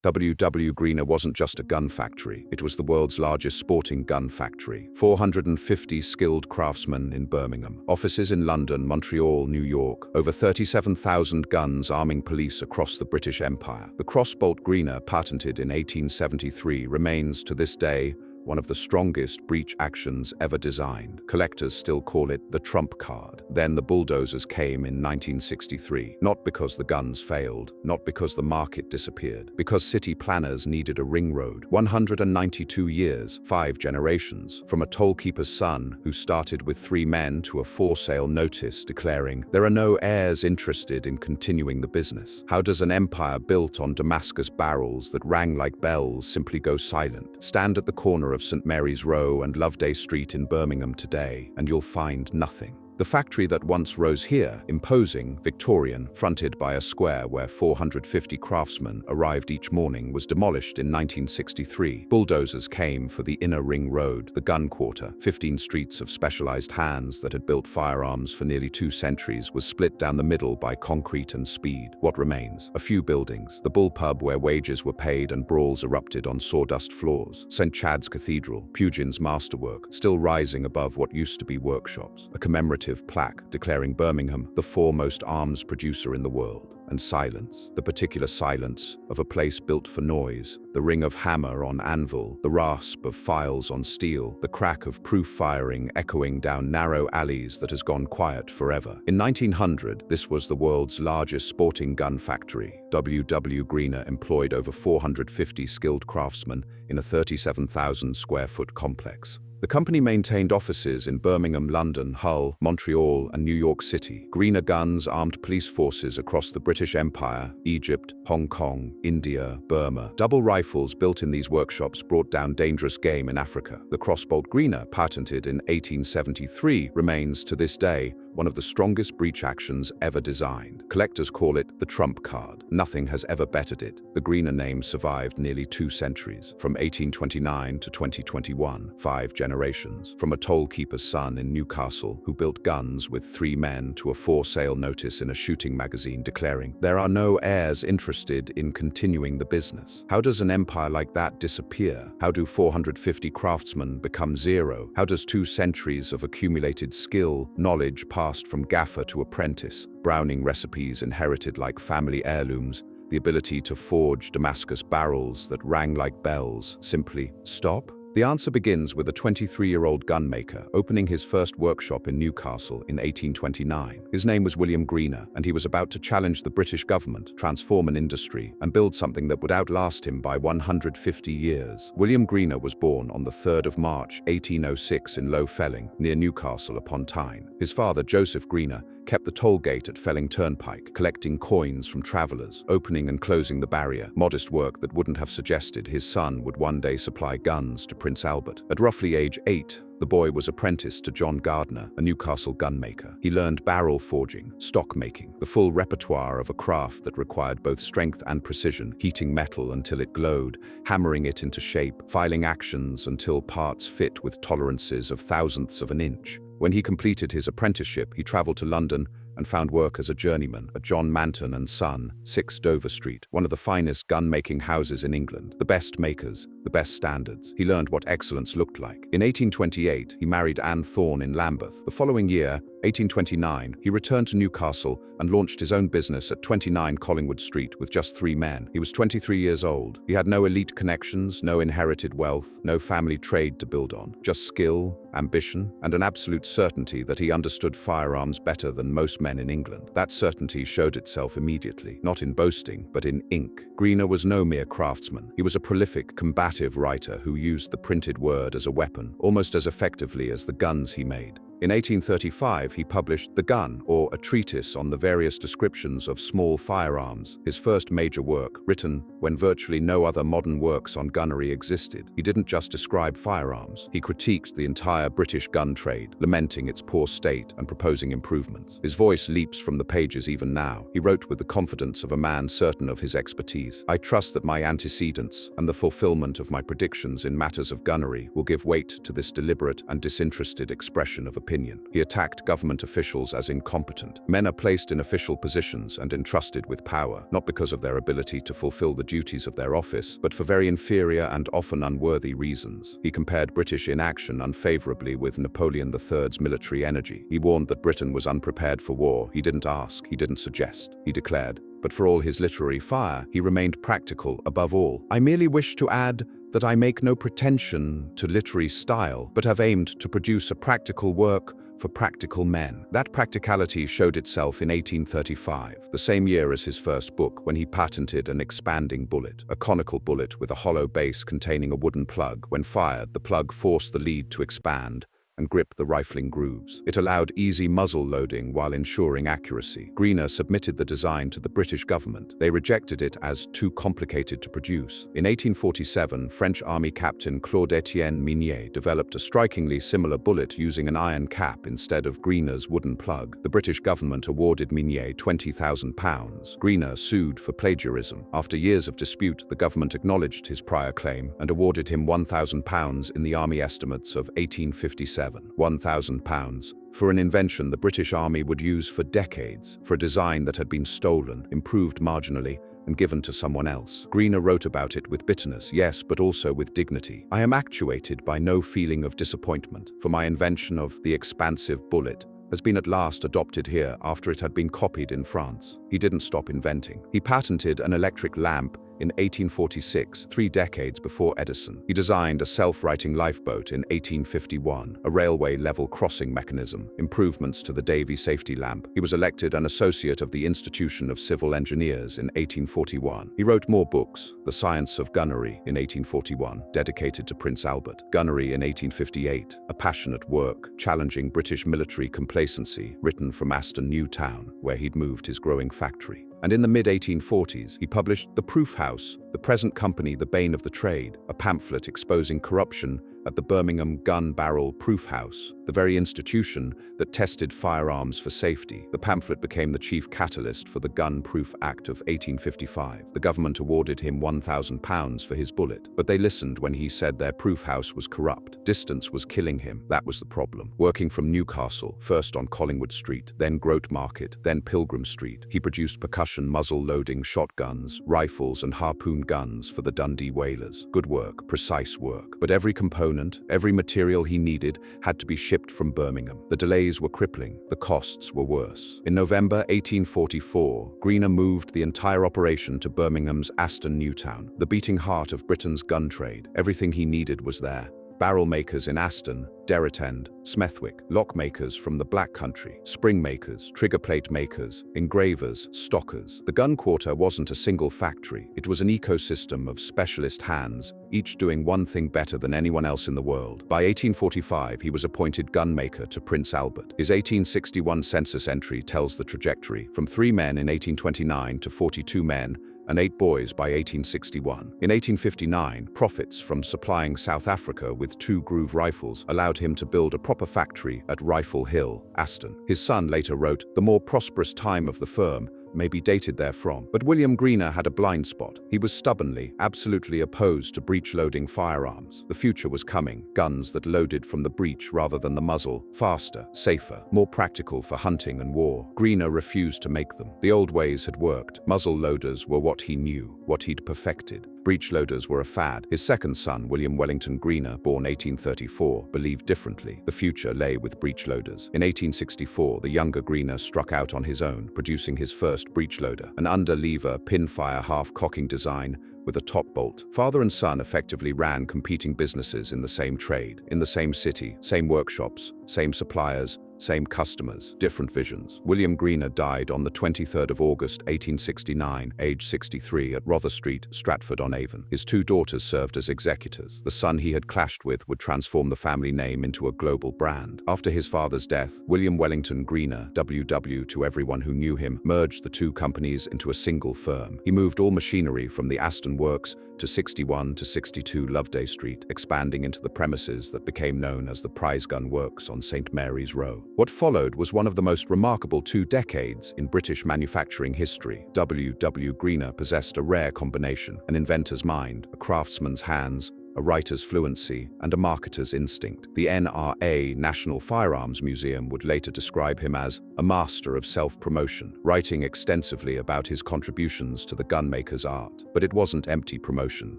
W.W. wasn't just a gun factory, it was the world's largest sporting gun factory. 450 skilled craftsmen in Birmingham, offices in London, Montreal, New York, over 37,000 guns arming police across the British Empire. The crossbolt Greener, patented in 1873, remains to this day one of the strongest breech actions ever designed. Collectors still call it the trump card. Then the bulldozers came in 1963, not because the guns failed, not because the market disappeared, because city planners needed a ring road. 192 years, 5 generations, from a tollkeeper's son who started with 3 men to a for-sale notice declaring, "There are no heirs interested in continuing the business." How does an empire built on Damascus barrels that rang like bells simply go silent? Stand at the corner of St. Mary's Row and Loveday Street in Birmingham today, and you'll find nothing. The factory that once rose here, imposing, Victorian, fronted by a square where 450 craftsmen arrived each morning, was demolished in 1963. Bulldozers came for the inner ring road, the Gun Quarter. 15 streets of specialized hands that had built firearms for nearly 2 centuries was split down the middle by concrete and speed. What remains? A few buildings. The Bull Pub, where wages were paid and brawls erupted on sawdust floors. St. Chad's Cathedral, Pugin's masterwork, still rising above what used to be workshops. A commemorative plaque declaring Birmingham the foremost arms producer in the world. And silence, the particular silence of a place built for noise, the ring of hammer on anvil, the rasp of files on steel, the crack of proof firing echoing down narrow alleys that has gone quiet forever. In 1900, this was the world's largest sporting gun factory. W.W. Greener employed over 450 skilled craftsmen in a 37,000 square foot complex. The company maintained offices in Birmingham, London, Hull, Montreal, and New York City. Greener guns armed police forces across the British Empire, Egypt, Hong Kong, India, Burma. Double rifles built in these workshops brought down dangerous game in Africa. The crossbolt Greener, patented in 1873, remains to this day one of the strongest breech actions ever designed. Collectors call it the trump card. Nothing has ever bettered it. The Greener name survived nearly 2 centuries, from 1829 to 2021, 5 generations, from a tollkeeper's son in Newcastle who built guns with 3 men to a for-sale notice in a shooting magazine declaring, "There are no heirs interested in continuing the business." How does an empire like that disappear? How do 450 craftsmen become zero? How does 2 centuries of accumulated skill, knowledge passed from gaffer to apprentice, Browning recipes inherited like family heirlooms, the ability to forge Damascus barrels that rang like bells, simply stop? The answer begins with a 23-year-old gunmaker opening his first workshop in Newcastle in 1829. His name was William Greener, and he was about to challenge the British government, transform an industry, and build something that would outlast him by 150 years. William Greener was born on the 3rd of March, 1806 in Low Felling, near Newcastle upon Tyne. His father, Joseph Greener, kept the toll gate at Felling Turnpike, collecting coins from travelers, opening and closing the barrier, modest work that wouldn't have suggested his son would one day supply guns to Prince Albert. At roughly age 8, the boy was apprenticed to John Gardner, a Newcastle gunmaker. He learned barrel forging, stock making, the full repertoire of a craft that required both strength and precision, heating metal until it glowed, hammering it into shape, filing actions until parts fit with tolerances of thousandths of an inch. When he completed his apprenticeship, he traveled to London and found work as a journeyman at John Manton and Son, 6 Dover Street, one of the finest gun-making houses in England. The best makers, the best standards. He learned what excellence looked like. In 1828, he married Anne Thorne in Lambeth. The following year, 1829, he returned to Newcastle and launched his own business at 29 Collingwood Street with just 3 men. He was 23 years old. He had no elite connections, no inherited wealth, no family trade to build on, just skill, ambition, and an absolute certainty that he understood firearms better than most men in England. That certainty showed itself immediately, not in boasting, but in ink. Greener was no mere craftsman. He was a prolific, combative writer who used the printed word as a weapon, almost as effectively as the guns he made. In 1835, he published The Gun, or a treatise on the various descriptions of small firearms, his first major work, written when virtually no other modern works on gunnery existed. He didn't just describe firearms, he critiqued the entire British gun trade, lamenting its poor state and proposing improvements. His voice leaps from the pages even now. He wrote with the confidence of a man certain of his expertise. "I trust that my antecedents and the fulfillment of my predictions in matters of gunnery will give weight to this deliberate and disinterested expression of opinion. opinion. He attacked government officials as incompetent. Men are placed in official positions and entrusted with power, not because of their ability to fulfill the duties of their office, but for very inferior and often unworthy reasons. He compared British inaction unfavorably with Napoleon III's military energy. He warned that Britain was unprepared for war. He didn't ask, he didn't suggest, he declared. But for all his literary fire, he remained practical above all. I merely wish to add that I make no pretension to literary style, but have aimed to produce a practical work for practical men. That practicality showed itself in 1835, the same year as his first book, when he patented an expanding bullet, a conical bullet with a hollow base containing a wooden plug. When fired, the plug forced the lead to expand and grip the rifling grooves. It allowed easy muzzle loading while ensuring accuracy. Greener submitted the design to the British government. They rejected it as too complicated to produce. In 1847, French Army Captain Claude-Étienne Minier developed a strikingly similar bullet using an iron cap instead of Greener's wooden plug. The British government awarded Minier £20,000. Greener sued for plagiarism. After years of dispute, the government acknowledged his prior claim and awarded him £1,000 in the army estimates of 1857. £1,000 for an invention the British Army would use for decades, for a design that had been stolen, improved marginally, and given to someone else. Greener wrote about it with bitterness, yes, but also with dignity. I am actuated by no feeling of disappointment, for my invention of the expansive bullet has been at last adopted here after it had been copied in France. He didn't stop inventing. He patented an electric lamp in 1846, 3 decades before Edison. He designed a self-righting lifeboat in 1851, a railway level crossing mechanism, improvements to the Davy safety lamp. He was elected an associate of the Institution of Civil Engineers in 1841. He wrote more books, The Science of Gunnery in 1841, dedicated to Prince Albert, Gunnery in 1858, a passionate work challenging British military complacency, written from Aston New Town, where he'd moved his growing factory. And in the mid-1840s, he published The Proof House, the present company the bane of the trade, a pamphlet exposing corruption at the Birmingham Gun Barrel Proof House, the very institution that tested firearms for safety. The pamphlet became the chief catalyst for the Gun Proof Act of 1855. The government awarded him £1,000 for his bullet, but they listened when he said their proof house was corrupt. Distance was killing him. That was the problem. Working from Newcastle, first on Collingwood Street, then Grote Market, then Pilgrim Street, he produced percussion muzzle-loading shotguns, rifles and harpoon guns for the Dundee whalers. Good work, precise work. But every component, every material he needed had to be shipped from Birmingham. The delays were crippling. The costs were worse. In November 1844, Greener moved the entire operation to Birmingham's Aston New Town, the beating heart of Britain's gun trade. Everything he needed was there. Barrel makers in Aston, Derritend, Smethwick, lock makers from the Black Country, spring makers, trigger plate makers, engravers, stockers. The gun quarter wasn't a single factory. It was an ecosystem of specialist hands, each doing one thing better than anyone else in the world. By 1845, he was appointed gunmaker to Prince Albert. His 1861 census entry tells the trajectory, from 3 men in 1829 to 42 men, and 8 boys by 1861. In 1859, profits from supplying South Africa with 2 groove rifles allowed him to build a proper factory at Rifle Hill, Aston. His son later wrote, "The more prosperous time of the firm may be dated therefrom." But William Greener had a blind spot. He was stubbornly, absolutely opposed to breech-loading firearms. The future was coming, guns that loaded from the breech rather than the muzzle, faster, safer, more practical for hunting and war. Greener refused to make them. The old ways had worked. Muzzle loaders were what he knew, what he'd perfected. Breech loaders were a fad. His second son, William Wellington Greener, born 1834, believed differently. The future lay with breech loaders. In 1864, the younger Greener struck out on his own, producing his first breech loader, an under-lever, pin-fire half-cocking design with a top bolt. Father and son effectively ran competing businesses in the same trade, in the same city, same workshops, same suppliers, same customers, different visions. William Greener died on the 23rd of August, 1869, aged 63, at Rother Street, Stratford-on-Avon. His 2 daughters served as executors. The son he had clashed with would transform the family name into a global brand. After his father's death, William Wellington Greener, WW to everyone who knew him, merged the 2 companies into a single firm. He moved all machinery from the Aston Works to 61 to 62 Loveday Street, expanding into the premises that became known as the Prize Gun Works on St. Mary's Row. What followed was one of the most remarkable 2 decades in British manufacturing history. W. W. Greener possessed a rare combination: an inventor's mind, a craftsman's hands, a writer's fluency, and a marketer's instinct. The NRA National Firearms Museum would later describe him as a master of self-promotion, writing extensively about his contributions to the gunmaker's art. But it wasn't empty promotion.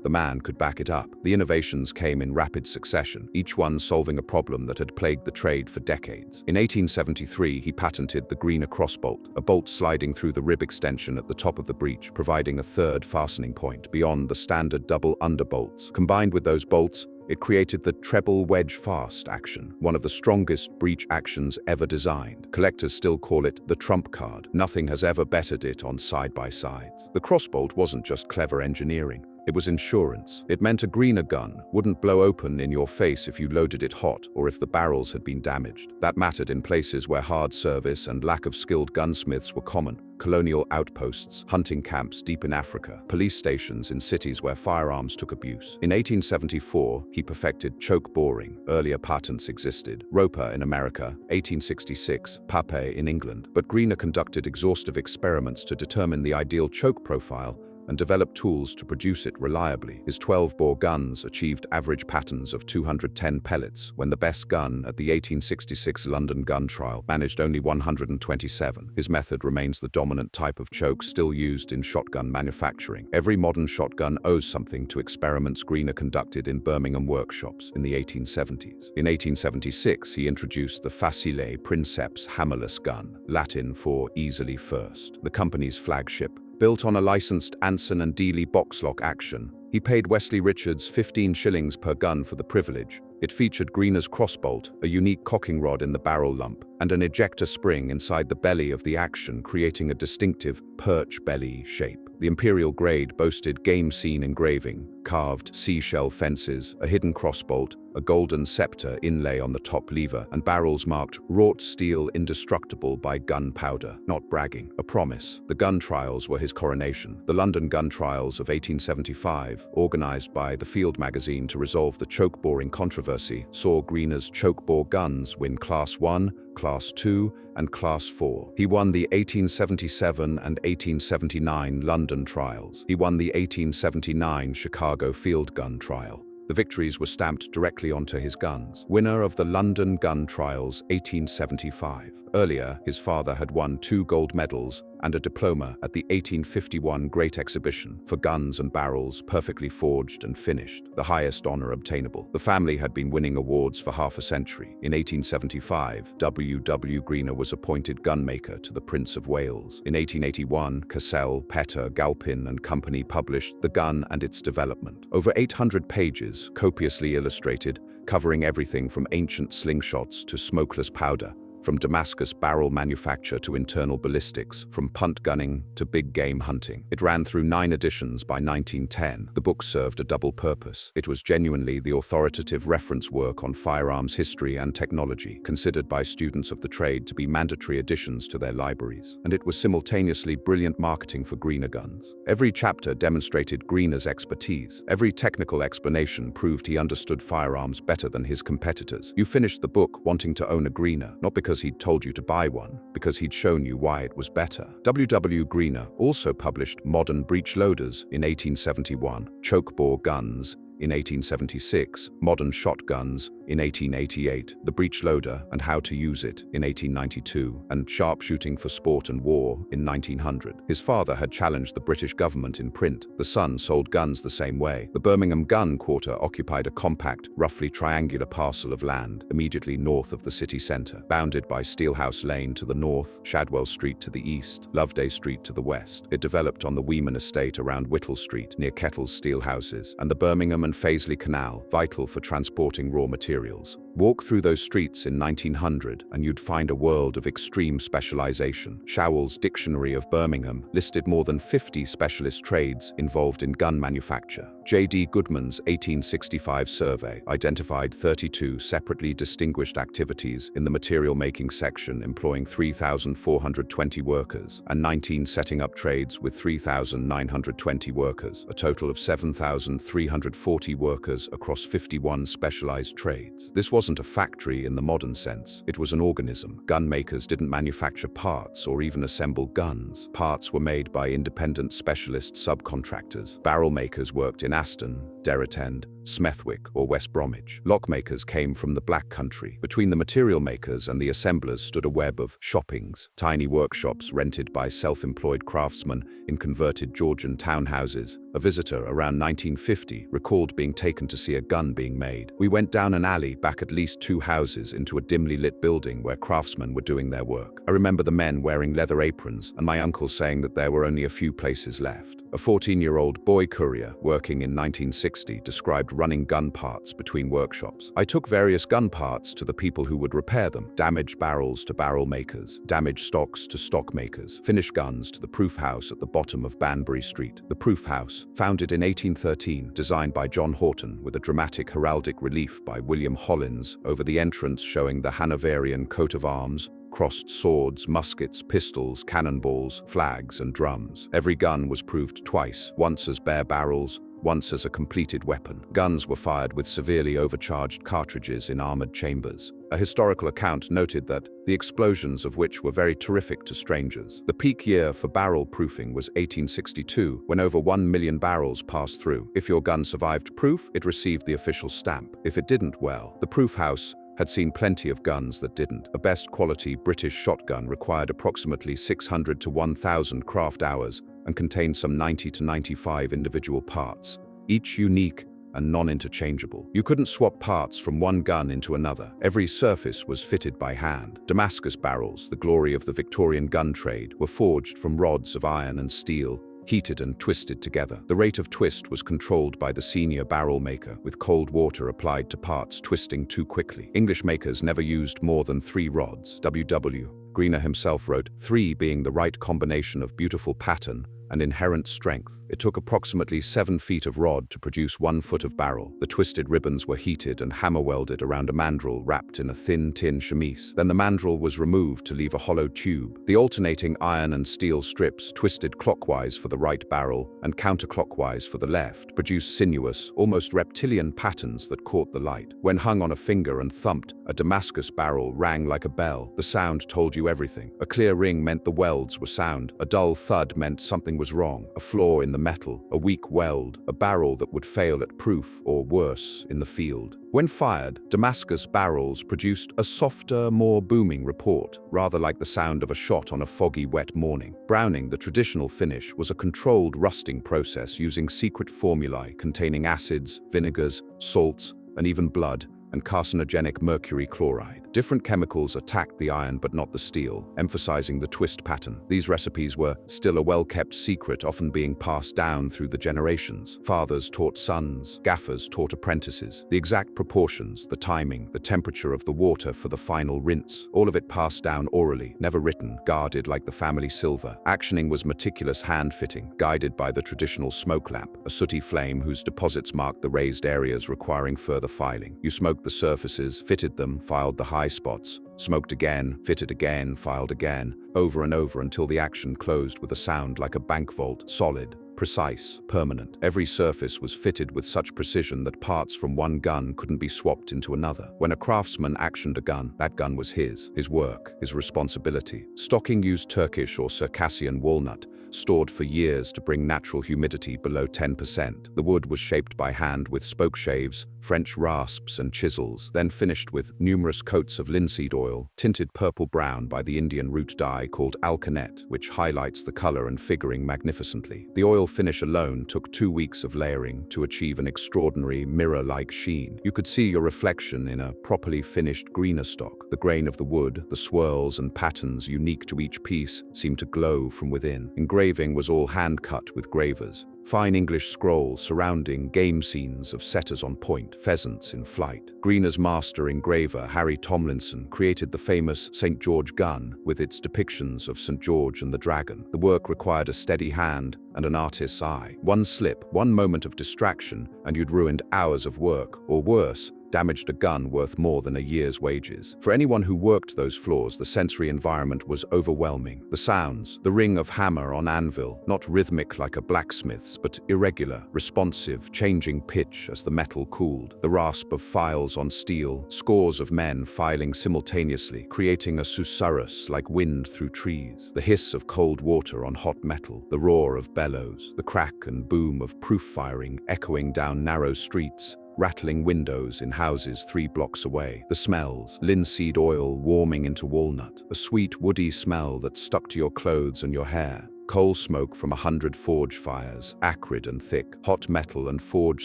The man could back it up. The innovations came in rapid succession, each one solving a problem that had plagued the trade for decades. In 1873, he patented the Greener crossbolt, a bolt sliding through the rib extension at the top of the breech, providing a third fastening point beyond the standard double underbolts. Combined with those bolts, it created the treble wedge fast action, one of the strongest breech actions ever designed. Collectors still call it the trump card. Nothing has ever bettered it on side-by-sides. The crossbolt wasn't just clever engineering. It was insurance. It meant a Greener gun wouldn't blow open in your face if you loaded it hot or if the barrels had been damaged. That mattered in places where hard service and lack of skilled gunsmiths were common. Colonial outposts, hunting camps deep in Africa, police stations in cities where firearms took abuse. In 1874, he perfected choke boring. Earlier patents existed. Roper in America, 1866, Pape in England. But Greener conducted exhaustive experiments to determine the ideal choke profile and developed tools to produce it reliably. His 12-bore guns achieved average patterns of 210 pellets, when the best gun at the 1866 London gun trial managed only 127. His method remains the dominant type of choke still used in shotgun manufacturing. Every modern shotgun owes something to experiments Greener conducted in Birmingham workshops in the 1870s. In 1876, he introduced the Facile Princeps hammerless gun, Latin for easily first, the company's flagship. Built on a licensed Anson and Dealey boxlock action, he paid Wesley Richards 15 shillings per gun for the privilege. It featured Greener's crossbolt, a unique cocking rod in the barrel lump, and an ejector spring inside the belly of the action, creating a distinctive perch belly shape. The imperial grade boasted game scene engraving, carved seashell fences, a hidden crossbolt, a golden scepter inlay on the top lever, and barrels marked wrought steel indestructible by gunpowder. Not bragging, a promise. The gun trials were his coronation. The London gun trials of 1875, organized by the Field magazine to resolve the choke boring controversy, saw Greener's choke bore guns win Class 1, Class 2, and Class 4. He won the 1877 and 1879 London trials. He won the 1879 Chicago field gun trial. The victories were stamped directly onto his guns. Winner of the London Gun Trials 1875. Earlier, his father had won 2 gold medals and a diploma at the 1851 Great Exhibition for guns and barrels perfectly forged and finished, the highest honor obtainable. The family had been winning awards for half a century. In 1875, W.W. Greener was appointed gunmaker to the Prince of Wales. In 1881, Cassell, Petter, Galpin and Company published The Gun and Its Development. Over 800 pages, copiously illustrated, covering everything from ancient slingshots to smokeless powder, from Damascus barrel manufacture to internal ballistics, from punt gunning to big game hunting. It ran through 9 editions by 1910. The book served a double purpose. It was genuinely the authoritative reference work on firearms history and technology, considered by students of the trade to be mandatory additions to their libraries. And it was simultaneously brilliant marketing for Greener guns. Every chapter demonstrated Greener's expertise. Every technical explanation proved he understood firearms better than his competitors. You finished the book wanting to own a Greener, not because he'd told you to buy one, because he'd shown you why it was better. W.W. Greener also published Modern Breech Loaders in 1871, Choke Bore Guns in 1876, Modern Shotguns in 1888, The Breech Loader and How to Use It in 1892, and Sharpshooting for Sport and War in 1900. His father had challenged the British government in print. The son sold guns the same way. The Birmingham Gun Quarter occupied a compact, roughly triangular parcel of land immediately north of the city centre, bounded by Steelhouse Lane to the north, Shadwell Street to the east, Loveday Street to the west. It developed on the Weeman Estate around Whittle Street, near Kettle's steel houses, and the Birmingham and Fazeley Canal, vital for transporting raw materials. Walk through those streets in 1900 and you'd find a world of extreme specialization. Showell's Dictionary of Birmingham listed more than 50 specialist trades involved in gun manufacture. J.D. Goodman's 1865 survey identified 32 separately distinguished activities in the material-making section employing 3,420 workers, and 19 setting up trades with 3,920 workers, a total of 7,340 workers across 51 specialized trades. This wasn't wasn't a factory in the modern sense. It was an organism. Gun makers didn't manufacture parts or even assemble guns. Parts were made by independent specialist subcontractors. Barrel makers worked in Aston, Derritend, Smethwick, or West Bromwich. Lock makers came from the Black Country. Between the material makers and the assemblers stood a web of shoppings, tiny workshops rented by self-employed craftsmen in converted Georgian townhouses. A visitor around 1950 recalled being taken to see a gun being made. We went down an alley back at least 2 houses into a dimly lit building where craftsmen were doing their work. I remember the men wearing leather aprons and my uncle saying that there were only a few places left. A 14-year-old boy courier working in 1960 described running gun parts between workshops. I took various gun parts to the people who would repair them. Damaged barrels to barrel makers, damaged stocks to stock makers, finished guns to the proof house at the bottom of Banbury Street. The proof house, founded in 1813, designed by John Horton with a dramatic heraldic relief by William Hollins over the entrance showing the Hanoverian coat of arms, crossed swords, muskets, pistols, cannonballs, flags, and drums. Every gun was proved twice, once as bare barrels, once as a completed weapon. Guns were fired with severely overcharged cartridges in armored chambers. A historical account noted that the explosions of which were very terrific to strangers. The peak year for barrel proofing was 1862, when over 1 million barrels passed through. If your gun survived proof, it received the official stamp. If it didn't, well, the proof house had seen plenty of guns that didn't. A best quality British shotgun required approximately 600 to 1,000 craft hours and contained some 90 to 95 individual parts, each unique and non-interchangeable. You couldn't swap parts from one gun into another. Every surface was fitted by hand. Damascus barrels, the glory of the Victorian gun trade, were forged from rods of iron and steel, heated and twisted together. The rate of twist was controlled by the senior barrel maker, with cold water applied to parts twisting too quickly. English makers never used more than 3 rods. W.W. Greener himself wrote, 3 being the right combination of beautiful pattern and inherent strength. It took approximately 7 feet of rod to produce 1 foot of barrel. The twisted ribbons were heated and hammer-welded around a mandrel wrapped in a thin tin chemise. Then the mandrel was removed to leave a hollow tube. The alternating iron and steel strips, twisted clockwise for the right barrel and counterclockwise for the left, produced sinuous, almost reptilian patterns that caught the light. When hung on a finger and thumped, a Damascus barrel rang like a bell. The sound told you everything. A clear ring meant the welds were sound. A dull thud meant something was wrong. A flaw in the metal, a weak weld, a barrel that would fail at proof or worse in the field. When fired, Damascus barrels produced a softer, more booming report, rather like the sound of a shot on a foggy, wet morning. Browning, the traditional finish, was a controlled rusting process using secret formulae containing acids, vinegars, salts, and even blood, and carcinogenic mercury chloride. Different chemicals attacked the iron but not the steel, emphasizing the twist pattern. These recipes were still a well-kept secret, often being passed down through the generations. Fathers taught sons, gaffers taught apprentices. The exact proportions, the timing, the temperature of the water for the final rinse, all of it passed down orally, never written, guarded like the family silver. Actioning was meticulous hand-fitting, guided by the traditional smoke lamp, a sooty flame whose deposits marked the raised areas requiring further filing. You smoked the surfaces, fitted them, filed the high spots, smoked again, fitted again, filed again, over and over until the action closed with a sound like a bank vault, solid, precise, permanent. Every surface was fitted with such precision that parts from one gun couldn't be swapped into another. When a craftsman actioned a gun, that gun was his work, his responsibility. Stocking used Turkish or Circassian walnut, stored for years to bring natural humidity below 10%. The wood was shaped by hand with spoke shaves, French rasps and chisels, then finished with numerous coats of linseed oil, tinted purple-brown by the Indian root dye called alkanet, which highlights the color and figuring magnificently. The oil finish alone took 2 weeks of layering to achieve an extraordinary mirror-like sheen. You could see your reflection in a properly finished greener stock. The grain of the wood, the swirls and patterns unique to each piece seemed to glow from within. Engraving was all hand-cut with gravers. Fine English scrolls surrounding game scenes of setters on point, pheasants in flight. Greener's master engraver, Harry Tomlinson, created the famous St. George gun with its depictions of St. George and the dragon. The work required a steady hand and an artist's eye. One slip, one moment of distraction, and you'd ruined hours of work, or worse, damaged a gun worth more than a year's wages. For anyone who worked those floors, the sensory environment was overwhelming. The sounds, the ring of hammer on anvil, not rhythmic like a blacksmith's, but irregular, responsive, changing pitch as the metal cooled. The rasp of files on steel, scores of men filing simultaneously, creating a susurrus like wind through trees. The hiss of cold water on hot metal, the roar of bellows, the crack and boom of proof firing echoing down narrow streets, rattling windows in houses 3 blocks away. The smells, linseed oil warming into walnut, a sweet woody smell that stuck to your clothes and your hair. Coal smoke from 100 forge fires, acrid and thick, hot metal and forge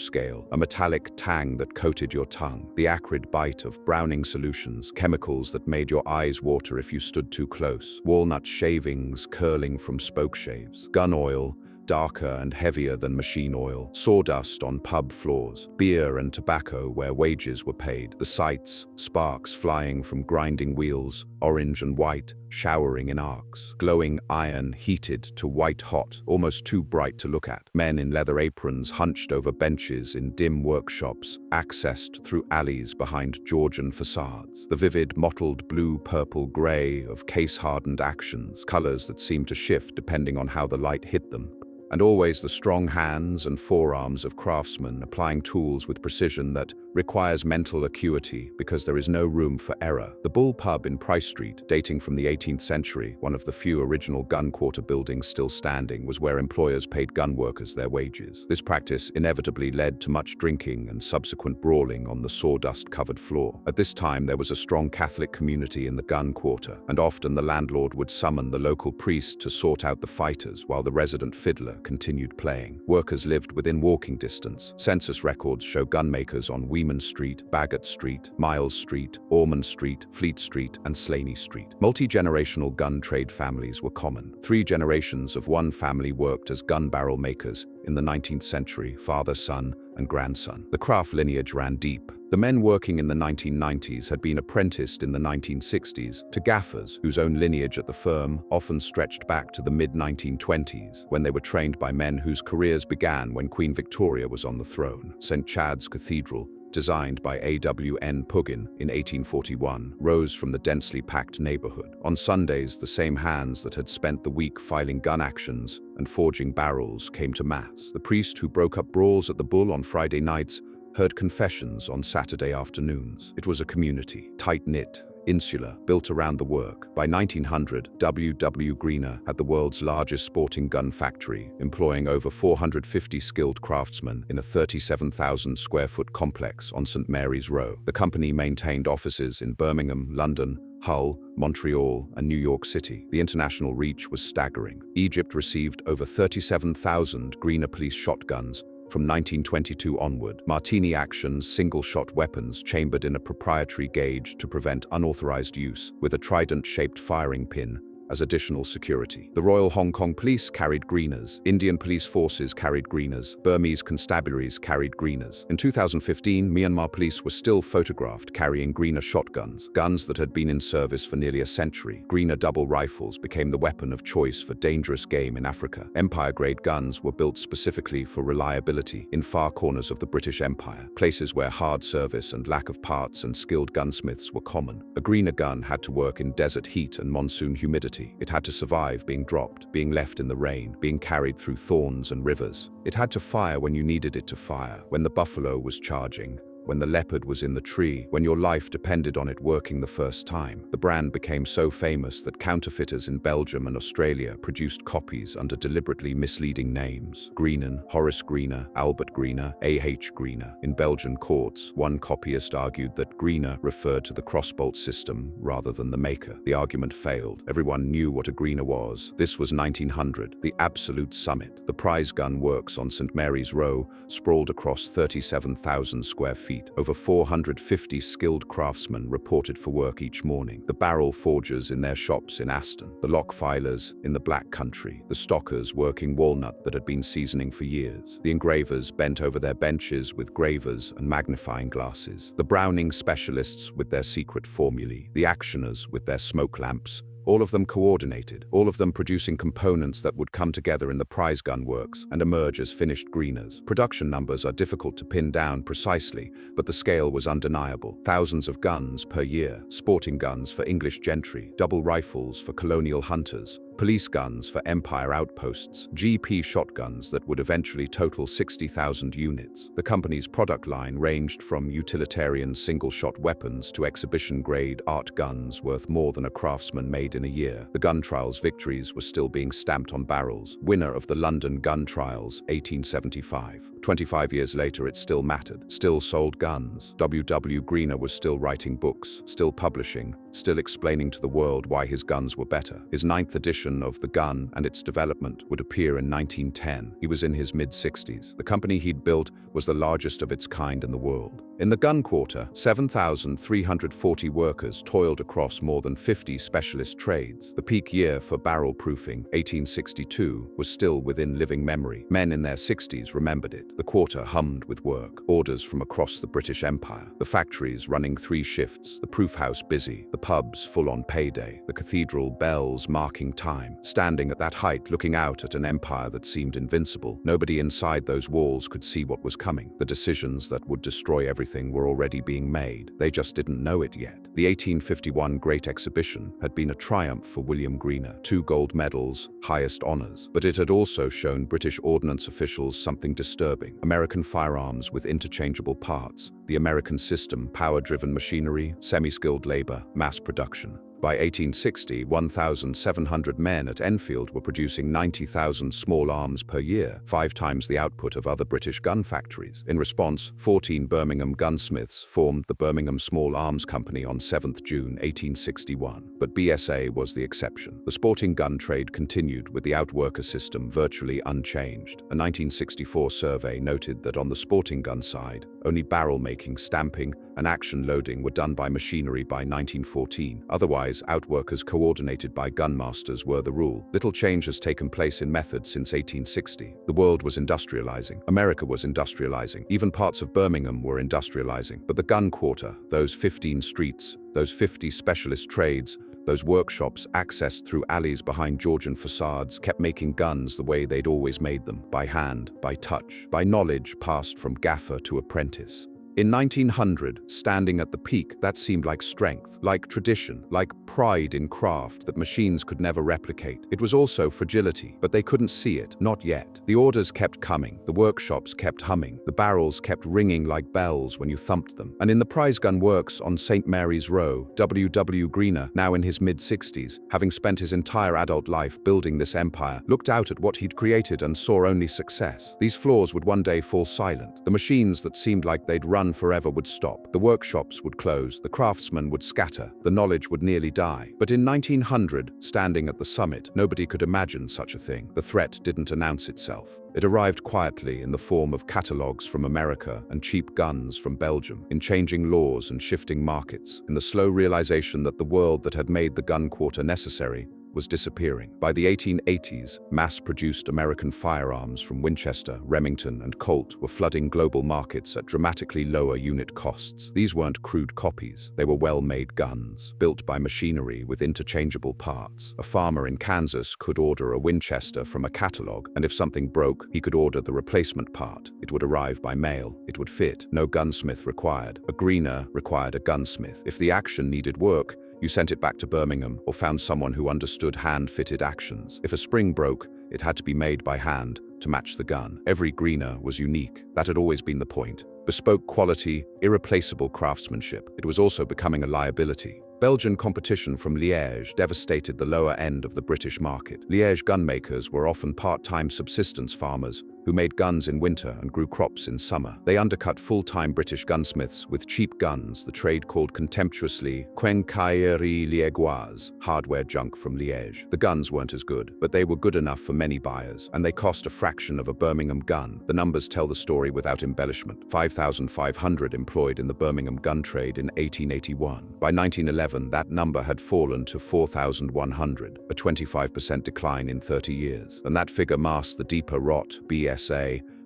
scale, a metallic tang that coated your tongue, the acrid bite of browning solutions, chemicals that made your eyes water if you stood too close, walnut shavings curling from spoke shaves, gun oil, darker and heavier than machine oil, sawdust on pub floors, beer and tobacco where wages were paid, the sights, sparks flying from grinding wheels, orange and white, showering in arcs, glowing iron heated to white-hot, almost too bright to look at, men in leather aprons hunched over benches in dim workshops, accessed through alleys behind Georgian facades, the vivid mottled blue-purple-grey of case-hardened actions, colors that seemed to shift depending on how the light hit them. And always the strong hands and forearms of craftsmen applying tools with precision that requires mental acuity because there is no room for error. The Bull Pub in Price Street, dating from the 18th century, one of the few original gun quarter buildings still standing, was where employers paid gun workers their wages. This practice inevitably led to much drinking and subsequent brawling on the sawdust-covered floor. At this time, there was a strong Catholic community in the gun quarter, and often the landlord would summon the local priest to sort out the fighters while the resident fiddler continued playing. Workers lived within walking distance. Census records show gunmakers on Weeman Street, Bagot Street, Miles Street, Ormond Street, Fleet Street, and Slaney Street. Multi-generational gun trade families were common. 3 generations of one family worked as gun barrel makers in the 19th century, father, son, and grandson. The craft lineage ran deep. The men working in the 1990s had been apprenticed in the 1960s to gaffers whose own lineage at the firm often stretched back to the mid-1920s, when they were trained by men whose careers began when Queen Victoria was on the throne. St. Chad's Cathedral, designed by A.W.N. Puggin in 1841, rose from the densely packed neighborhood. On Sundays, the same hands that had spent the week filing gun actions and forging barrels came to Mass. The priest who broke up brawls at the Bull on Friday nights heard confessions on Saturday afternoons. It was a community, tight-knit, insular, built around the work. By 1900, W.W.I. had the world's largest sporting gun factory, employing over 450 skilled craftsmen in a 37,000-square-foot complex on St. Mary's Row. The company maintained offices in Birmingham, London, Hull, Montreal, and New York City. The international reach was staggering. Egypt received over 37,000 Greener police shotguns from 1922 onward, Martini action single-shot weapons chambered in a proprietary gauge to prevent unauthorized use, with a trident-shaped firing pin as additional security. The Royal Hong Kong Police carried Greeners. Indian police forces carried Greeners. Burmese constabularies carried Greeners. In 2015, Myanmar police were still photographed carrying Greener shotguns, guns that had been in service for nearly a century. Greener double rifles became the weapon of choice for dangerous game in Africa. Empire-grade guns were built specifically for reliability in far corners of the British Empire, places where hard service and lack of parts and skilled gunsmiths were common. A Greener gun had to work in desert heat and monsoon humidity. It had to survive being dropped, being left in the rain, being carried through thorns and rivers. It had to fire when you needed it to fire, when the buffalo was charging, when the leopard was in the tree, when your life depended on it working the first time. The brand became so famous that counterfeiters in Belgium and Australia produced copies under deliberately misleading names. Greenen, Horace Greener, Albert Greener, A.H. Greener. In Belgian courts, one copyist argued that Greener referred to the crossbolt system rather than the maker. The argument failed. Everyone knew what a Greener was. This was 1900, the absolute summit. The prize gun works on St. Mary's Row sprawled across 37,000 square feet. Over 450 skilled craftsmen reported for work each morning. The barrel forgers in their shops in Aston, the lock filers in the Black Country, the stockers working walnut that had been seasoning for years, the engravers bent over their benches with gravers and magnifying glasses, the browning specialists with their secret formulae, the actioners with their smoke lamps, all of them coordinated, all of them producing components that would come together in the prize gun works and emerge as finished greeners. Production numbers are difficult to pin down precisely, but the scale was undeniable. Thousands of guns per year, sporting guns for English gentry, double rifles for colonial hunters, police guns for empire outposts, GP shotguns that would eventually total 60,000 units. The company's product line ranged from utilitarian single-shot weapons to exhibition-grade art guns worth more than a craftsman made in a year. The gun trials' victories were still being stamped on barrels. Winner of the London Gun Trials, 1875. 25 years later, it still mattered, still sold guns. W.W. Greener was still writing books, still publishing, still explaining to the world why his guns were better. His ninth edition of The Gun and its development would appear in 1910. He was in his mid-60s. The company he'd built was the largest of its kind in the world. In the Gun Quarter, 7,340 workers toiled across more than 50 specialist trades. The peak year for barrel proofing, 1862, was still within living memory. Men in their 60s remembered it. The quarter hummed with work, orders from across the British Empire, the factories running 3 shifts, the proof house busy, the pubs full on payday, the cathedral bells marking time. Standing at that height, looking out at an empire that seemed invincible, nobody inside those walls could see what was coming. The decisions that would destroy everything were already being made. They just didn't know it yet. The 1851 Great Exhibition had been a triumph for William Greener. 2 gold medals, highest honors. But it had also shown British ordnance officials something disturbing. American firearms with interchangeable parts. The American system, power-driven machinery, semi-skilled labor, mass production. By 1860, 1,700 men at Enfield were producing 90,000 small arms per year, 5 times the output of other British gun factories. In response, 14 Birmingham gunsmiths formed the Birmingham Small Arms Company on 7 June 1861. But BSA was the exception. The sporting gun trade continued with the outworker system virtually unchanged. A 1964 survey noted that on the sporting gun side, only barrel making, stamping, and action loading were done by machinery by 1914. Otherwise, outworkers coordinated by gunmasters were the rule. Little change has taken place in method since 1860. The world was industrializing. America was industrializing. Even parts of Birmingham were industrializing. But the Gun Quarter, those 15 streets, those 50 specialist trades, those workshops accessed through alleys behind Georgian facades, kept making guns the way they'd always made them, by hand, by touch, by knowledge passed from gaffer to apprentice. In 1900, standing at the peak, that seemed like strength, like tradition, like pride in craft that machines could never replicate. It was also fragility, but they couldn't see it, not yet. The orders kept coming, the workshops kept humming, the barrels kept ringing like bells when you thumped them. And in the prize gun works on St. Mary's Row, W.W. Greener, now in his mid-60s, having spent his entire adult life building this empire, looked out at what he'd created and saw only success. These floors would one day fall silent. The machines that seemed like they'd run forever would stop. The workshops would close, the craftsmen would scatter, the knowledge would nearly die. But in 1900, standing at the summit, nobody could imagine such a thing. The threat didn't announce itself. It arrived quietly in the form of catalogs from America and cheap guns from Belgium, in changing laws and shifting markets, in the slow realization that the world that had made the Gun Quarter necessary was disappearing. By the 1880s, mass-produced American firearms from Winchester, Remington, and Colt were flooding global markets at dramatically lower unit costs. These weren't crude copies. They were well-made guns, built by machinery with interchangeable parts. A farmer in Kansas could order a Winchester from a catalog, and if something broke, he could order the replacement part. It would arrive by mail. It would fit. No gunsmith required. A Greener required a gunsmith. If the action needed work, you sent it back to Birmingham or found someone who understood hand-fitted actions. If a spring broke, it had to be made by hand to match the gun. Every Greener was unique. That had always been the point. Bespoke quality, irreplaceable craftsmanship. It was also becoming a liability. Belgian competition from Liège devastated the lower end of the British market. Liège gunmakers were often part-time subsistence farmers who made guns in winter and grew crops in summer. They undercut full-time British gunsmiths with cheap guns the trade called contemptuously quincaillerie liégeoise, hardware junk from Liège. The guns weren't as good, but they were good enough for many buyers, and they cost a fraction of a Birmingham gun. The numbers tell the story without embellishment. 5,500 employed in the Birmingham gun trade in 1881. By 1911, that number had fallen to 4,100, a 25% decline in 30 years. And that figure masked the deeper rot, BSA,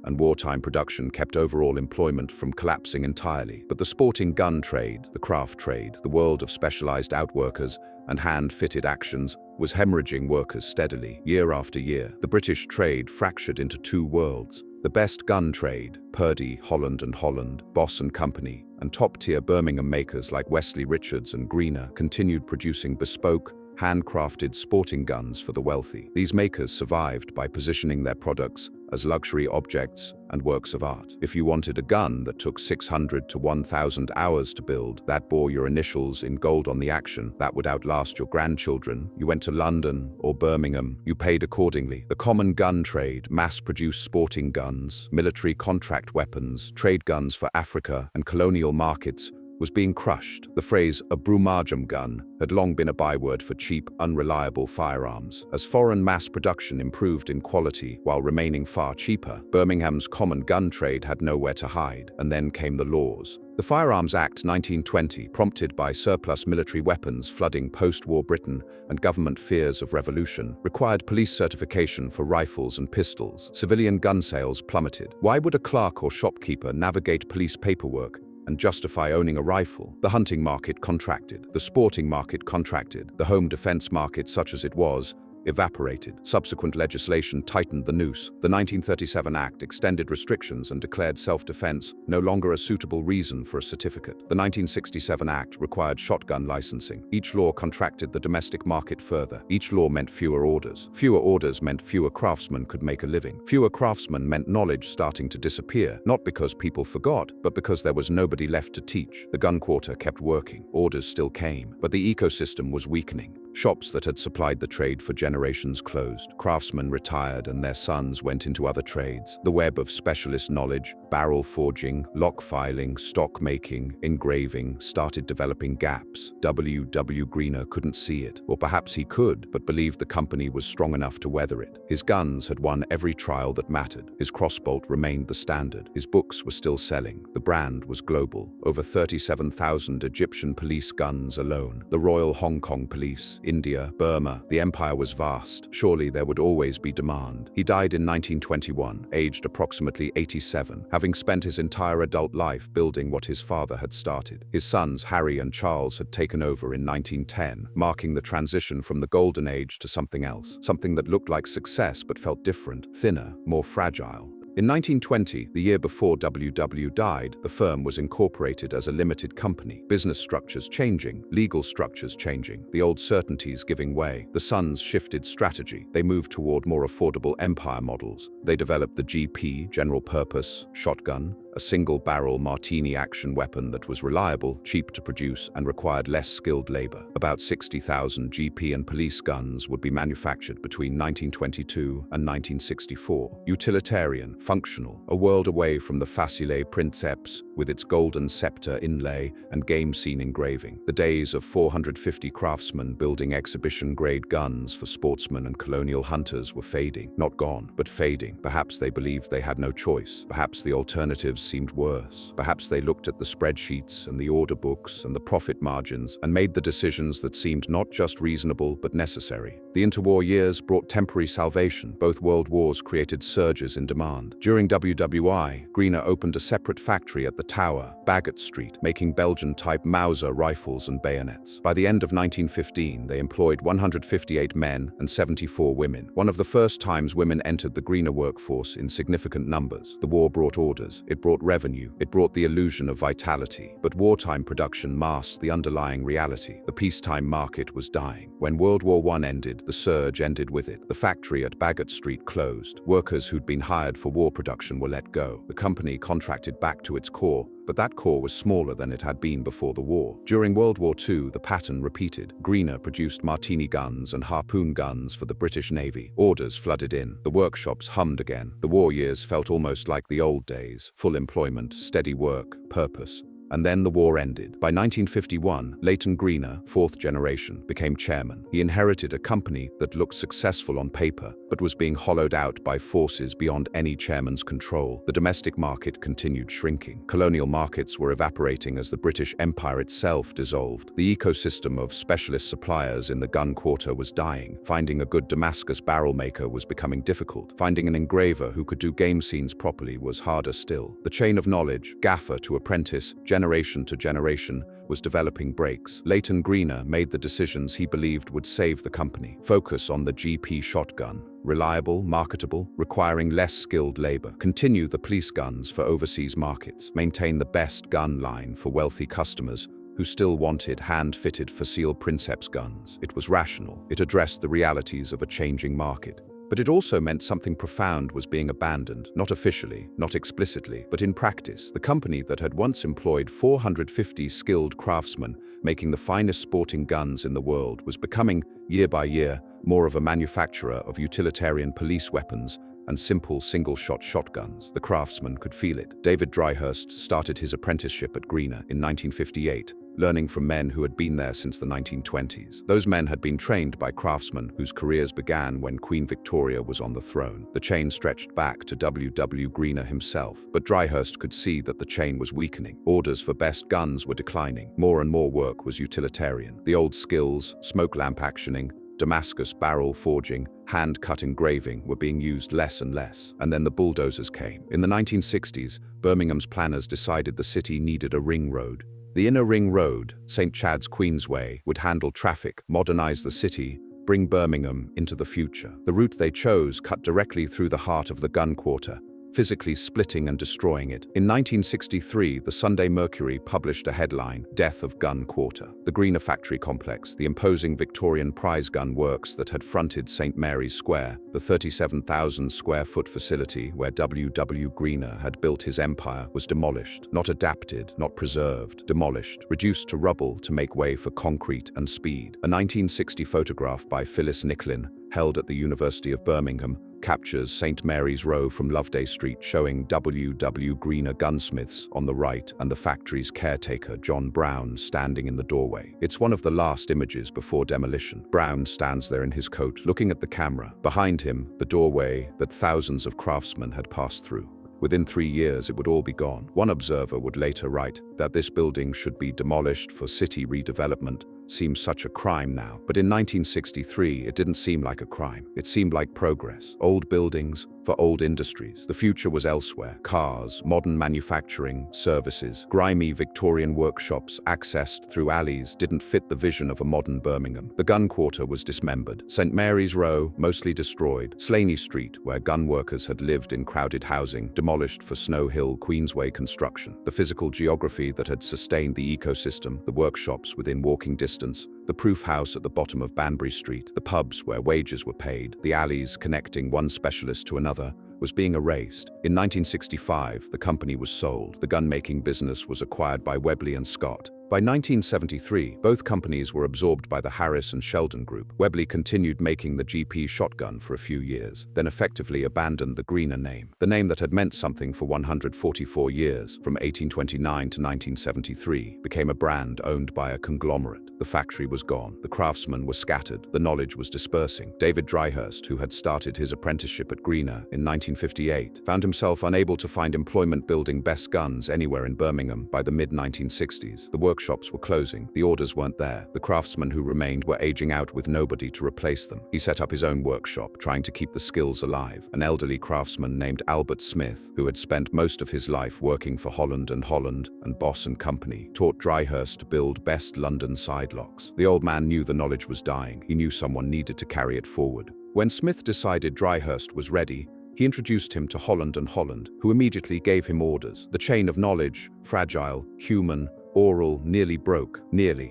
and wartime production kept overall employment from collapsing entirely. But the sporting gun trade, the craft trade, the world of specialized outworkers and hand-fitted actions was hemorrhaging workers steadily, year after year. The British trade fractured into two worlds. The best gun trade, Purdy, Holland and Holland, Boss and Company, and top-tier Birmingham makers like Wesley Richards and Greener continued producing bespoke, handcrafted sporting guns for the wealthy. These makers survived by positioning their products as luxury objects and works of art. If you wanted a gun that took 600 to 1,000 hours to build, that bore your initials in gold on the action, that would outlast your grandchildren, you went to London or Birmingham, you paid accordingly. The common gun trade, mass-produced sporting guns, military contract weapons, trade guns for Africa and colonial markets, was being crushed. The phrase, a Brummagem gun, had long been a byword for cheap, unreliable firearms. As foreign mass production improved in quality while remaining far cheaper, Birmingham's common gun trade had nowhere to hide, and then came the laws. The Firearms Act 1920, prompted by surplus military weapons flooding post-war Britain and government fears of revolution, required police certification for rifles and pistols. Civilian gun sales plummeted. Why would a clerk or shopkeeper navigate police paperwork and justify owning a rifle? The hunting market contracted. The sporting market contracted. The home defense market, such as it was, evaporated. Subsequent legislation tightened the noose. The 1937 Act extended restrictions and declared self-defense no longer a suitable reason for a certificate. The 1967 Act required shotgun licensing. Each law contracted the domestic market further. Each law meant fewer orders. Fewer orders meant fewer craftsmen could make a living. Fewer craftsmen meant knowledge starting to disappear, not because people forgot, but because there was nobody left to teach. The gun quarter kept working. Orders still came, but the ecosystem was weakening. Shops that had supplied the trade for generations closed. Craftsmen retired and their sons went into other trades. The web of specialist knowledge, barrel forging, lock filing, stock making, engraving, started developing gaps. W.W. Greener couldn't see it, or perhaps he could, but believed the company was strong enough to weather it. His guns had won every trial that mattered. His crossbolt remained the standard. His books were still selling. The brand was global. Over 37,000 Egyptian police guns alone. The Royal Hong Kong Police, India, Burma, the empire was vast. Surely there would always be demand. He died in 1921, aged approximately 87, having spent his entire adult life building what his father had started. His sons, Harry and Charles, had taken over in 1910, marking the transition from the golden age to something else, something that looked like success but felt different, thinner, more fragile. In 1920, the year before WW died, the firm was incorporated as a limited company. Business structures changing, legal structures changing, the old certainties giving way. The sons shifted strategy. They moved toward more affordable empire models. They developed the GP, general purpose, shotgun, a single-barrel Martini action weapon that was reliable, cheap to produce, and required less skilled labor. About 60,000 GP and police guns would be manufactured between 1922 and 1964. Utilitarian, functional, a world away from the facile princeps with its golden scepter inlay and game scene engraving. The days of 450 craftsmen building exhibition-grade guns for sportsmen and colonial hunters were fading. Not gone, but fading. Perhaps they believed they had no choice. Perhaps the alternatives seemed worse. Perhaps they looked at the spreadsheets and the order books and the profit margins and made the decisions that seemed not just reasonable but necessary. The interwar years brought temporary salvation. Both world wars created surges in demand. During WWI, Greener opened a separate factory at the Tower, Bagot Street, making Belgian-type Mauser rifles and bayonets. By the end of 1915, they employed 158 men and 74 women. One of the first times women entered the Greener workforce in significant numbers. The war brought orders. It brought revenue. It brought the illusion of vitality. But wartime production masked the underlying reality. The peacetime market was dying. When World War I ended, the surge ended with it. The factory at Bagot Street closed. Workers who'd been hired for war production were let go. The company contracted back to its core, but that core was smaller than it had been before the war. During World War II, the pattern repeated. Greener produced Martini guns and harpoon guns for the British Navy. Orders flooded in. The workshops hummed again. The war years felt almost like the old days. Full employment, steady work, purpose. And then the war ended. By 1951, Leighton Greener, fourth generation, became chairman. He inherited a company that looked successful on paper, but was being hollowed out by forces beyond any chairman's control. The domestic market continued shrinking. Colonial markets were evaporating as the British Empire itself dissolved. The ecosystem of specialist suppliers in the gun quarter was dying. Finding a good Damascus barrel maker was becoming difficult. Finding an engraver who could do game scenes properly was harder still. The chain of knowledge, gaffer to apprentice, generation to generation, was developing breaks. Leighton Greener made the decisions he believed would save the company. Focus on the GP shotgun. Reliable, marketable, requiring less skilled labor. Continue the police guns for overseas markets. Maintain the best gun line for wealthy customers who still wanted hand-fitted facile princeps guns. It was rational. It addressed the realities of a changing market. But it also meant something profound was being abandoned, not officially, not explicitly, but in practice. The company that had once employed 450 skilled craftsmen making the finest sporting guns in the world was becoming, year by year, more of a manufacturer of utilitarian police weapons and simple single-shot shotguns. The craftsmen could feel it. David Dryhurst started his apprenticeship at Greener in 1958, learning from men who had been there since the 1920s. Those men had been trained by craftsmen whose careers began when Queen Victoria was on the throne. The chain stretched back to W.W. Greener himself, but Dryhurst could see that the chain was weakening. Orders for best guns were declining. More and more work was utilitarian. The old skills, smoke lamp actioning, Damascus barrel forging, hand-cut engraving were being used less and less. And then the bulldozers came. In the 1960s, Birmingham's planners decided the city needed a ring road. The inner ring road, St. Chad's Queensway, would handle traffic, modernize the city, bring Birmingham into the future. The route they chose cut directly through the heart of the gun quarter, physically splitting and destroying it. In 1963, the Sunday Mercury published a headline, "Death of Gun Quarter." The Greener factory complex, the imposing Victorian prize gun works that had fronted St. Mary's Square, the 37,000 square foot facility where W.W. Greener had built his empire, was demolished. Not adapted, not preserved, demolished, reduced to rubble to make way for concrete and speed. A 1960 photograph by Phyllis Nicklin, held at the University of Birmingham, captures St. Mary's Row from Loveday Street, showing W.W. Greener gunsmiths on the right and the factory's caretaker, John Brown, standing in the doorway. It's one of the last images before demolition. Brown stands there in his coat, looking at the camera. Behind him, the doorway that thousands of craftsmen had passed through. Within 3 years, it would all be gone. One observer would later write that this building should be demolished for city redevelopment. Seems such a crime now. But in 1963, it didn't seem like a crime. It seemed like progress. Old buildings for old industries. The future was elsewhere. Cars, modern manufacturing, services, grimy Victorian workshops accessed through alleys didn't fit the vision of a modern Birmingham. The gun quarter was dismembered. St. Mary's Row, mostly destroyed. Slaney Street, where gun workers had lived in crowded housing, demolished for Snow Hill Queensway construction. The physical geography that had sustained the ecosystem, the workshops within walking distance, the proof house at the bottom of Banbury Street, the pubs where wages were paid, the alleys connecting one specialist to another, was being erased. In 1965, the company was sold. The gun-making business was acquired by Webley and Scott. By 1973, both companies were absorbed by the Harris and Sheldon Group. Webley continued making the GP shotgun for a few years, then effectively abandoned the Greener name. The name that had meant something for 144 years, from 1829 to 1973, became a brand owned by a conglomerate. The factory was gone. The craftsmen were scattered. The knowledge was dispersing. David Dryhurst, who had started his apprenticeship at Greener in 1958, found himself unable to find employment building best guns anywhere in Birmingham by the mid-1960s. The workshops were closing. The orders weren't there. The craftsmen who remained were aging out with nobody to replace them. He set up his own workshop, trying to keep the skills alive. An elderly craftsman named Albert Smith, who had spent most of his life working for Holland and Boss and Company, taught Dryhurst to build best London side locks. The old man knew the knowledge was dying. He knew someone needed to carry it forward. When Smith decided Dryhurst was ready, he introduced him to Holland, who immediately gave him orders. The chain of knowledge, fragile, human, oral, nearly broke,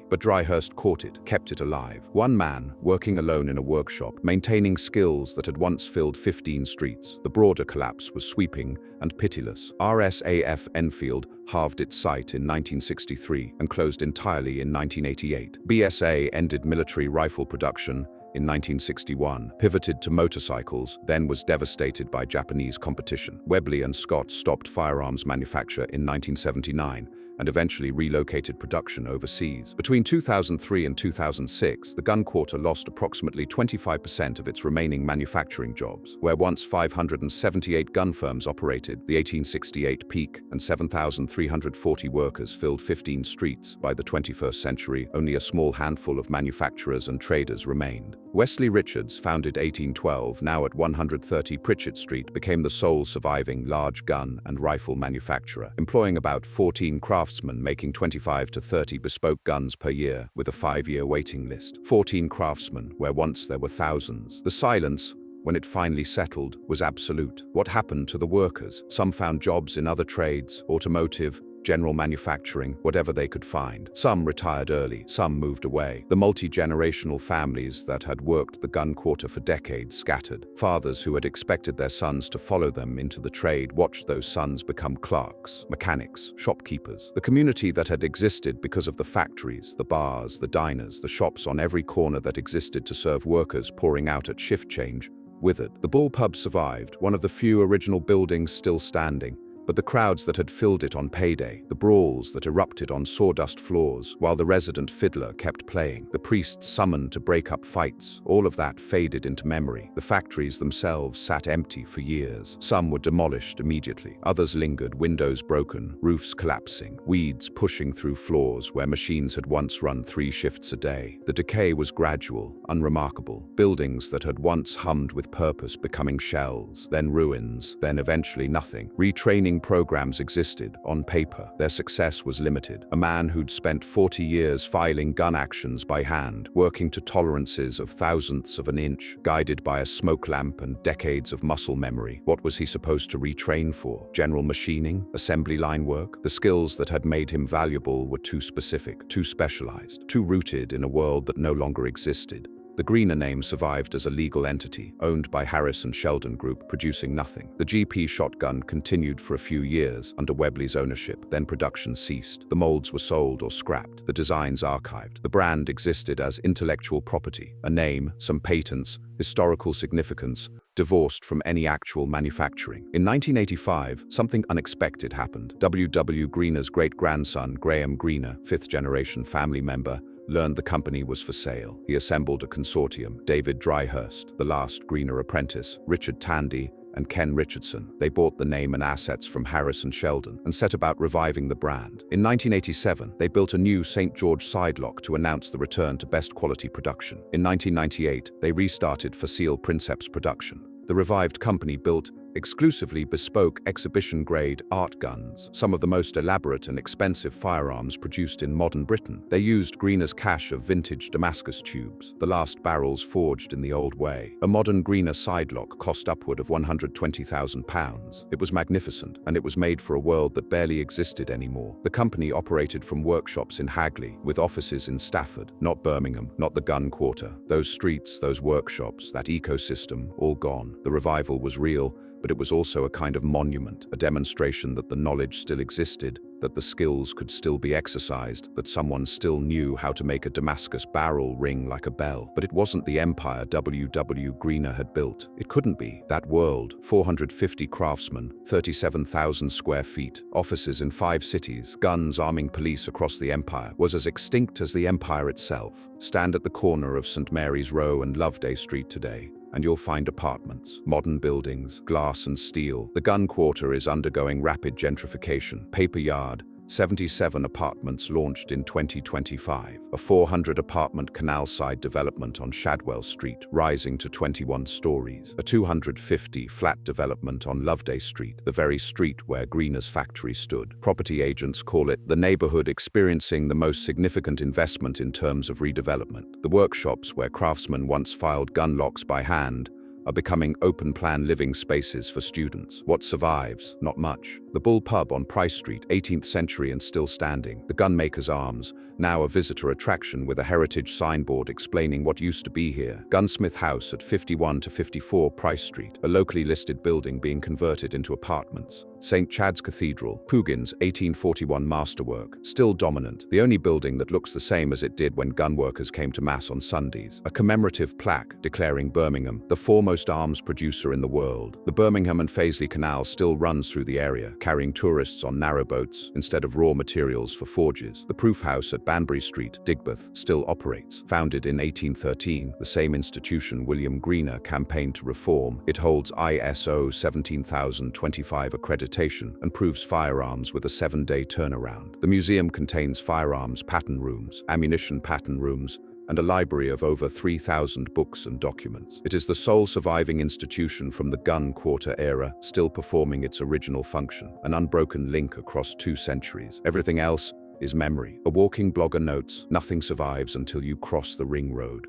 but Dryhurst caught it, kept it alive. One man, working alone in a workshop, maintaining skills that had once filled 15 streets. The broader collapse was sweeping and pitiless. RSAF Enfield halved its site in 1963 and closed entirely in 1988. BSA ended military rifle production in 1961, pivoted to motorcycles, then was devastated by Japanese competition. Webley and Scott stopped firearms manufacture in 1979, and eventually relocated production overseas. Between 2003 and 2006, the Gun Quarter lost approximately 25% of its remaining manufacturing jobs. Where once 578 gun firms operated, the 1868 peak, and 7,340 workers filled 15 streets, by the 21st century, only a small handful of manufacturers and traders remained. Wesley Richards, founded 1812, now at 130 Pritchett Street, became the sole surviving large gun and rifle manufacturer, employing about 14 craftsmen making 25 to 30 bespoke guns per year, with a 5-year waiting list. 14 craftsmen, where once there were thousands. The silence, when it finally settled, was absolute. What happened to the workers? Some found jobs in other trades, automotive, general manufacturing, whatever they could find. Some retired early, some moved away. The multi-generational families that had worked the Gun Quarter for decades scattered. Fathers who had expected their sons to follow them into the trade watched those sons become clerks, mechanics, shopkeepers. The community that had existed because of the factories, the bars, the diners, the shops on every corner that existed to serve workers pouring out at shift change, withered. The Bull Pub survived, one of the few original buildings still standing, but the crowds that had filled it on payday, the brawls that erupted on sawdust floors, while the resident fiddler kept playing, the priests summoned to break up fights, all of that faded into memory. The factories themselves sat empty for years. Some were demolished immediately. Others lingered, windows broken, roofs collapsing, weeds pushing through floors where machines had once run 3 shifts a day. The decay was gradual, unremarkable. Buildings that had once hummed with purpose becoming shells, then ruins, then eventually nothing. Retraining programs existed, on paper. Their success was limited. A man who'd spent 40 years filing gun actions by hand, working to tolerances of thousandths of an inch, guided by a smoke lamp and decades of muscle memory. What was he supposed to retrain for? General machining? Assembly line work? The skills that had made him valuable were too specific, too specialized, too rooted in a world that no longer existed. The Greener name survived as a legal entity, owned by Harris and Sheldon Group, producing nothing. The GP shotgun continued for a few years under Webley's ownership, then production ceased. The molds were sold or scrapped, the designs archived. The brand existed as intellectual property, a name, some patents, historical significance, divorced from any actual manufacturing. In 1985, something unexpected happened. W.W. Greener's great-grandson, Graham Greener, 5th-generation family member, learned the company was for sale. He assembled a consortium: David Dryhurst, the last Greener apprentice, Richard Tandy, and Ken Richardson. They bought the name and assets from Harris and Sheldon and set about reviving the brand. In 1987, they built a new St. George sidelock to announce the return to best quality production. In 1998, they restarted Facile Princeps production. The revived company built exclusively bespoke exhibition-grade art guns, some of the most elaborate and expensive firearms produced in modern Britain. They used Greener's cache of vintage Damascus tubes, the last barrels forged in the old way. A modern Greener sidelock cost upward of £120,000. It was magnificent, and it was made for a world that barely existed anymore. The company operated from workshops in Hagley, with offices in Stafford, not Birmingham, not the Gun Quarter. Those streets, those workshops, that ecosystem, all gone. The revival was real, but it was also a kind of monument, a demonstration that the knowledge still existed, that the skills could still be exercised, that someone still knew how to make a Damascus barrel ring like a bell. But it wasn't the empire W.W. Greener had built. It couldn't be. That world, 450 craftsmen, 37,000 square feet, offices in 5 cities, guns arming police across the empire, was as extinct as the empire itself. Stand at the corner of St. Mary's Row and Loveday Street today, and you'll find apartments, modern buildings, glass and steel. The Gun Quarter is undergoing rapid gentrification. Paper Yard, 77 apartments launched in 2025. A 400-apartment canal-side development on Shadwell Street, rising to 21 stories. A 250-flat development on Loveday Street, the very street where Greener's factory stood. Property agents call it the neighborhood experiencing the most significant investment in terms of redevelopment. The workshops where craftsmen once filed gun locks by hand are becoming open-plan living spaces for students. What survives? Not much. The Bull Pub on Price Street, 18th century and still standing. The Gunmakers Arms, now a visitor attraction with a heritage signboard explaining what used to be here. Gunsmith House at 51 to 54 Price Street, a locally listed building being converted into apartments. St. Chad's Cathedral, Pugin's 1841 masterwork, still dominant, the only building that looks the same as it did when gun workers came to mass on Sundays. A commemorative plaque declaring Birmingham the foremost arms producer in the world. The Birmingham and Fazeley Canal still runs through the area, carrying tourists on narrowboats instead of raw materials for forges. The Proof House at Banbury Street, Digbeth, still operates. Founded in 1813, the same institution William Greener campaigned to reform. It holds ISO 17025 accreditation and proves firearms with a 7-day turnaround. The museum contains firearms pattern rooms, ammunition pattern rooms, and a library of over 3,000 books and documents. It is the sole surviving institution from the Gun Quarter era, still performing its original function, an unbroken link across 2 centuries. Everything else is memory. A walking blogger notes, nothing survives until you cross the ring road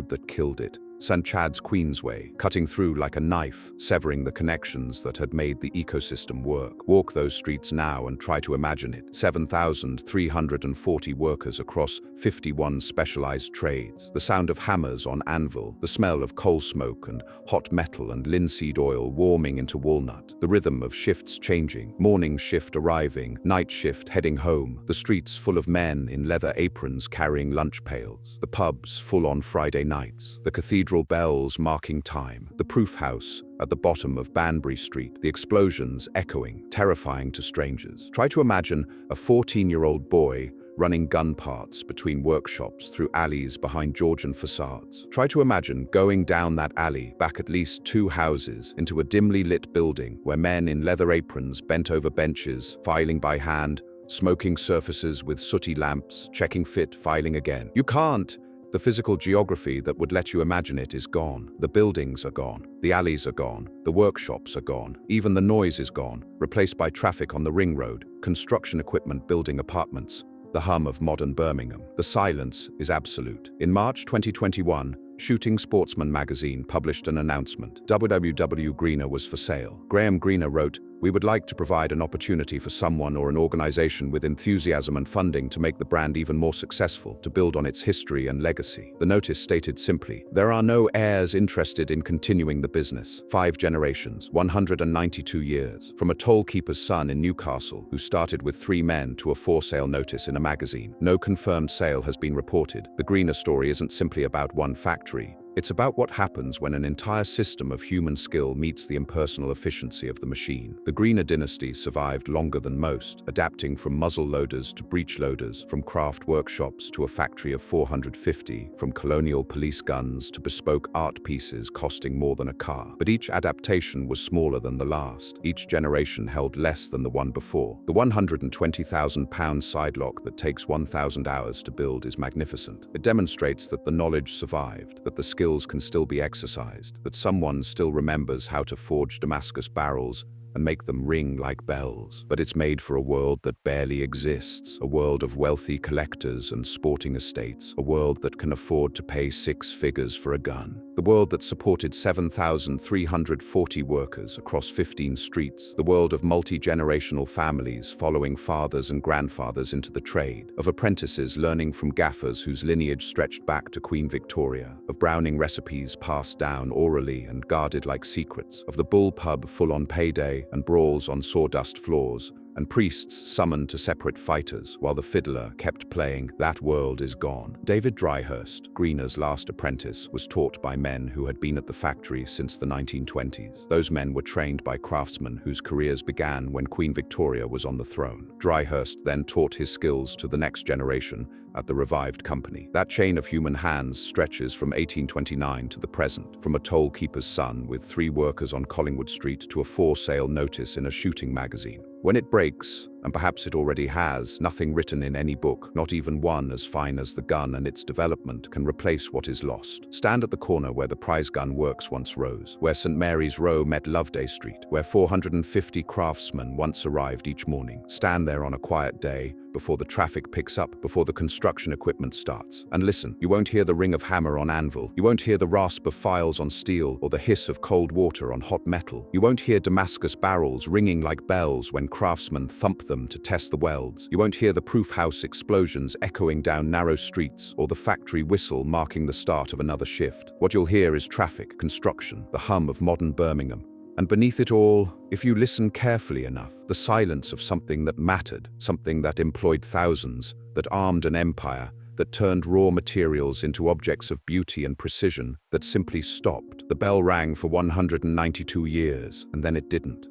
that killed it. St. Chad's Queensway, cutting through like a knife, severing the connections that had made the ecosystem work. Walk those streets now and try to imagine it. 7,340 workers across 51 specialized trades. The sound of hammers on anvil, the smell of coal smoke and hot metal and linseed oil warming into walnut. The rhythm of shifts changing, morning shift arriving, night shift heading home. The streets full of men in leather aprons carrying lunch pails. The pubs full on Friday nights. The cathedral bells marking time, the Proof House at the bottom of Banbury Street, the explosions echoing, terrifying to strangers. Try to imagine a 14-year-old boy running gun parts between workshops through alleys behind Georgian facades. Try to imagine going down that alley, back at least 2 houses, into a dimly lit building where men in leather aprons bent over benches, filing by hand, smoking surfaces with sooty lamps, checking fit, filing again. You can't. The physical geography that would let you imagine it is gone. The buildings are gone. The alleys are gone. The workshops are gone. Even the noise is gone, replaced by traffic on the ring road, construction equipment building apartments, the hum of modern Birmingham. The silence is absolute. In March 2021, Shooting Sportsman magazine published an announcement. WWII Greener was for sale. Graham Greener wrote, "We would like to provide an opportunity for someone or an organization with enthusiasm and funding to make the brand even more successful, to build on its history and legacy." The notice stated simply, "There are no heirs interested in continuing the business. 5 generations, 192 years. From a toll keeper's son in Newcastle, who started with 3 men, to a for sale notice in a magazine. No confirmed sale has been reported." The Greener story isn't simply about one factory. It's about what happens when an entire system of human skill meets the impersonal efficiency of the machine. The Greener dynasty survived longer than most, adapting from muzzle loaders to breech loaders, from craft workshops to a factory of 450, from colonial police guns to bespoke art pieces costing more than a car. But each adaptation was smaller than the last. Each generation held less than the one before. The £120,000 sidelock that takes 1,000 hours to build is magnificent. It demonstrates that the knowledge survived, that the skills can still be exercised, that someone still remembers how to forge Damascus barrels and make them ring like bells. But it's made for a world that barely exists, a world of wealthy collectors and sporting estates, a world that can afford to pay 6 figures for a gun. The world that supported 7,340 workers across 15 streets, the world of multi-generational families following fathers and grandfathers into the trade, of apprentices learning from gaffers whose lineage stretched back to Queen Victoria, of Browning recipes passed down orally and guarded like secrets, of the bull pub full on payday and brawls on sawdust floors, and priests summoned to separate fighters while the fiddler kept playing. That world is gone. David Dryhurst, Greener's last apprentice, was taught by men who had been at the factory since the 1920s. Those men were trained by craftsmen whose careers began when Queen Victoria was on the throne. Dryhurst then taught his skills to the next generation at the revived company. That chain of human hands stretches from 1829 to the present, from a toll keeper's son with 3 workers on Collingwood Street to a for sale notice in a shooting magazine. When it breaks, and perhaps it already has, nothing written in any book, not even one as fine as the gun and its development, can replace what is lost. Stand at the corner where the prize gun works once rose, where St. Mary's Row met Loveday Street, where 450 craftsmen once arrived each morning. Stand there on a quiet day, before the traffic picks up, before the construction equipment starts. And listen, you won't hear the ring of hammer on anvil. You won't hear the rasp of files on steel or the hiss of cold water on hot metal. You won't hear Damascus barrels ringing like bells when craftsmen thump them to test the welds. You won't hear the proof house explosions echoing down narrow streets or the factory whistle marking the start of another shift. What you'll hear is traffic, construction, the hum of modern Birmingham, And beneath it all, if you listen carefully enough, the silence of something that mattered, something that employed thousands, that armed an empire, that turned raw materials into objects of beauty and precision, that simply stopped. The bell rang for 192 years, and then it didn't.